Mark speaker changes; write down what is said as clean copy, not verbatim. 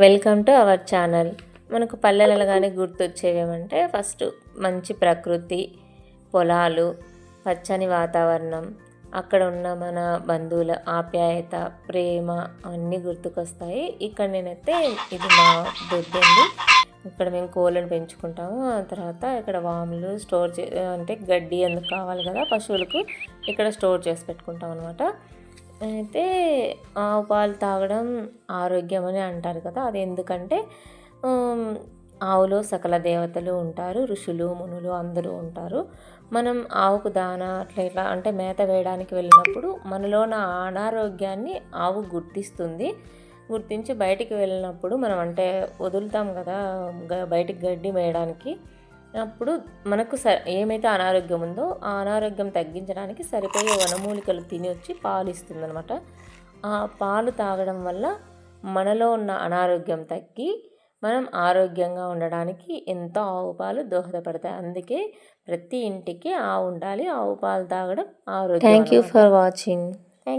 Speaker 1: Welcome to our channel. మనకు పల్లెలు అనగానే గుర్తొచ్చేవేమంటే ఫస్ట్ మంచి ప్రకృతి, పొలాలు, పచ్చని వాతావరణం, అక్కడ ఉన్న మన బంధువుల ఆప్యాయత, ప్రేమ అన్నీ గుర్తుకొస్తాయి. ఇక్కడ నేనైతే ఇది మా దొడ్డి అండి. ఇక్కడ మేము కోళ్ళను పెంచుకుంటాము. ఆ తర్వాత ఇక్కడ వాములు స్టోర్ అంటే గడ్డి అందుకు కావాలి కదా పశువులకు, ఇక్కడ స్టోర్ చేసి పెట్టుకుంటాం అనమాట. అయితే ఆవు పాలు తాగడం ఆరోగ్యం అని అంటారు కదా, అది ఎందుకంటే ఆవులో సకల దేవతలు ఉంటారు, ఋషులు మునులు అందరూ ఉంటారు. మనం ఆవుకు దాన అట్లా ఇట్లా అంటే మేత వేయడానికి వెళ్ళినప్పుడు మనలో ఉన్న అనారోగ్యాన్ని ఆవు గుర్తించి బయటికి వెళ్ళినప్పుడు మనం అంటే వదులుతాం కదా బయటికి గడ్డి మేయడానికి. అప్పుడు మనకు ఏమైతే అనారోగ్యం ఉందో ఆ అనారోగ్యం తగ్గించడానికి సరిపోయే వనమూలికలు తిని వచ్చి పాలు ఇస్తుందనమాట. ఆ పాలు తాగడం వల్ల మనలో ఉన్న అనారోగ్యం తగ్గి మనం ఆరోగ్యంగా ఉండడానికి ఎంతో ఆవు పాలు దోహదపడతాయి. అందుకే ప్రతి ఇంటికి ఆవు ఉండాలి. ఆవు పాలు తాగడం ఆరోగ్యం. Thank you for watching.